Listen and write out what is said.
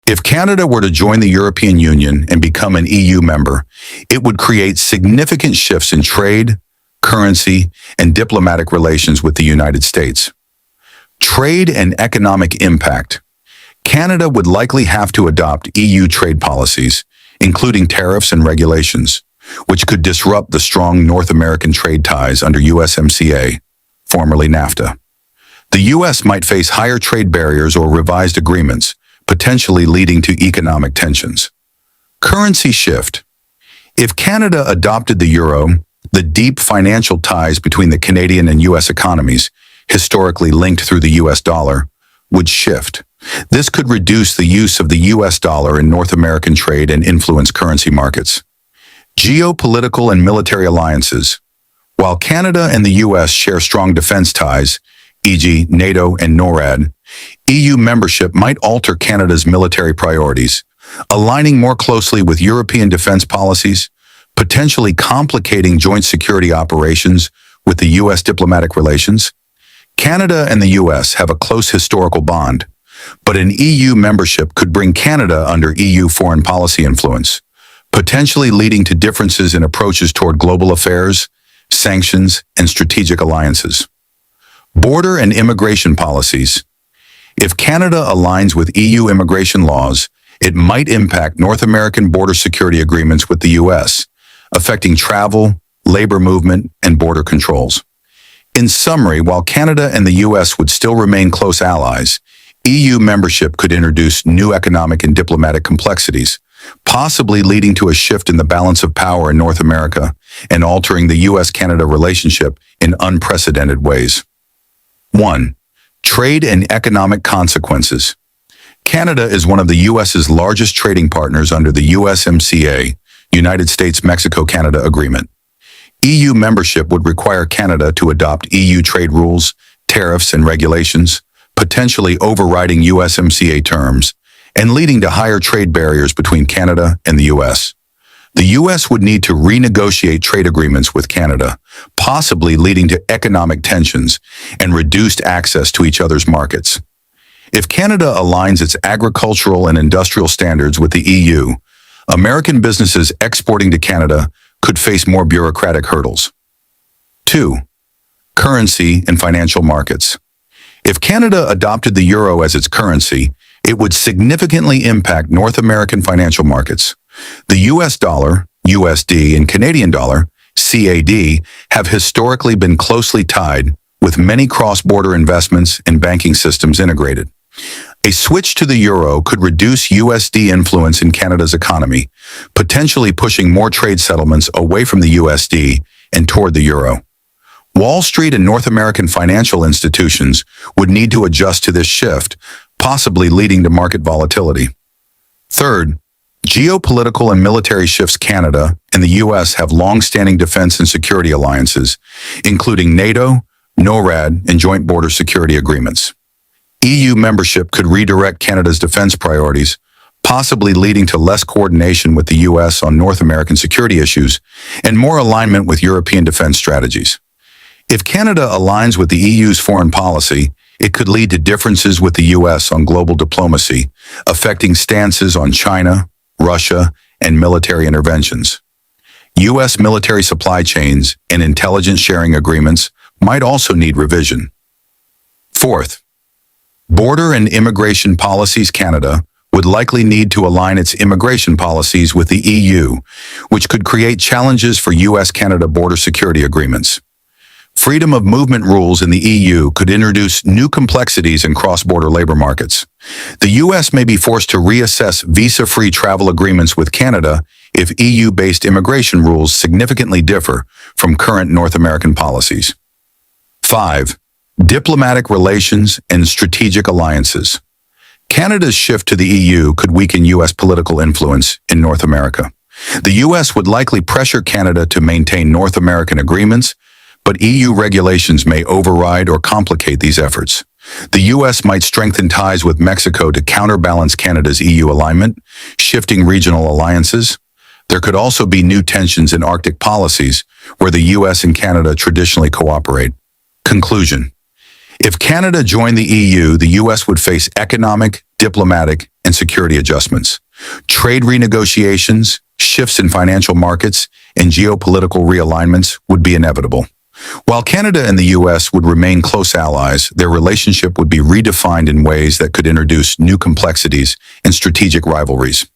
If Canada were to join the European Union and become an EU member, it would create significant shifts in trade, currency, and diplomatic relations with the United States. Trade and economic impact. Canada would likely have to adopt EU trade policies, including tariffs and regulations, which could disrupt the strong North American trade ties under USMCA, formerly NAFTA. The U.S. might face higher trade barriers or revised agreements, potentially leading to economic tensions. Currency shift. If Canada adopted the euro, the deep financial ties between the Canadian and U.S. economies, historically linked through the U.S. dollar, would shift. This could reduce the use of the U.S. dollar in North American trade and influence currency markets. Geopolitical and military alliances. While Canada and the U.S. share strong defense ties, e.g. NATO and NORAD, EU membership might alter Canada's military priorities, aligning more closely with European defense policies, potentially complicating joint security operations with the U.S. diplomatic relations. Canada and the U.S. have a close historical bond, but an EU membership could bring Canada under EU foreign policy influence, potentially leading to differences in approaches toward global affairs, sanctions, and strategic alliances. Border and immigration policies. If Canada aligns with EU immigration laws, it might impact North American border security agreements with the U.S., affecting travel, labor movement, and border controls. In summary, while Canada and the U.S. would still remain close allies, EU membership could introduce new economic and diplomatic complexities, possibly leading to a shift in the balance of power in North America and altering the U.S.-Canada relationship in unprecedented ways. 1. Trade and economic consequences. Canada is one of the U.S.'s largest trading partners under the USMCA, United States-Mexico-Canada Agreement. EU membership would require Canada to adopt EU trade rules, tariffs, and regulations, potentially overriding USMCA terms, and leading to higher trade barriers between Canada and the U.S. The U.S. would need to renegotiate trade agreements with Canada, possibly leading to economic tensions and reduced access to each other's markets. If Canada aligns its agricultural and industrial standards with the EU, American businesses exporting to Canada could face more bureaucratic hurdles. 2. Currency and financial markets. If Canada adopted the euro as its currency, it would significantly impact North American financial markets. The US dollar, USD, and Canadian dollar, CAD, have historically been closely tied, with many cross-border investments and banking systems integrated. A switch to the euro could reduce USD influence in Canada's economy, potentially pushing more trade settlements away from the USD and toward the euro. Wall Street and North American financial institutions would need to adjust to this shift, possibly leading to market volatility. Third, geopolitical and military shifts. Canada and the U.S. have long-standing defense and security alliances, including NATO, NORAD, and joint border security agreements. EU membership could redirect Canada's defense priorities, possibly leading to less coordination with the U.S. on North American security issues and more alignment with European defense strategies. If Canada aligns with the EU's foreign policy, it could lead to differences with the U.S. on global diplomacy, affecting stances on China, Russia, and military interventions. U.S. military supply chains and intelligence sharing agreements might also need revision. Fourth, border and immigration policies. Canada would likely need to align its immigration policies with the EU, which could create challenges for U.S.-Canada border security agreements. Freedom of movement rules in the EU could introduce new complexities in cross-border labor markets. The U.S. may be forced to reassess visa-free travel agreements with Canada if EU-based immigration rules significantly differ from current North American policies. 5. Diplomatic relations and strategic alliances. Canada's shift to the EU could weaken U.S. political influence in North America. The U.S. would likely pressure Canada to maintain North American agreements, but EU regulations may override or complicate these efforts. The U.S. might strengthen ties with Mexico to counterbalance Canada's EU alignment, shifting regional alliances. There could also be new tensions in Arctic policies, where the U.S. and Canada traditionally cooperate. Conclusion. If Canada joined the EU, the U.S. would face economic, diplomatic, and security adjustments. Trade renegotiations, shifts in financial markets, and geopolitical realignments would be inevitable. While Canada and the U.S. would remain close allies, their relationship would be redefined in ways that could introduce new complexities and strategic rivalries.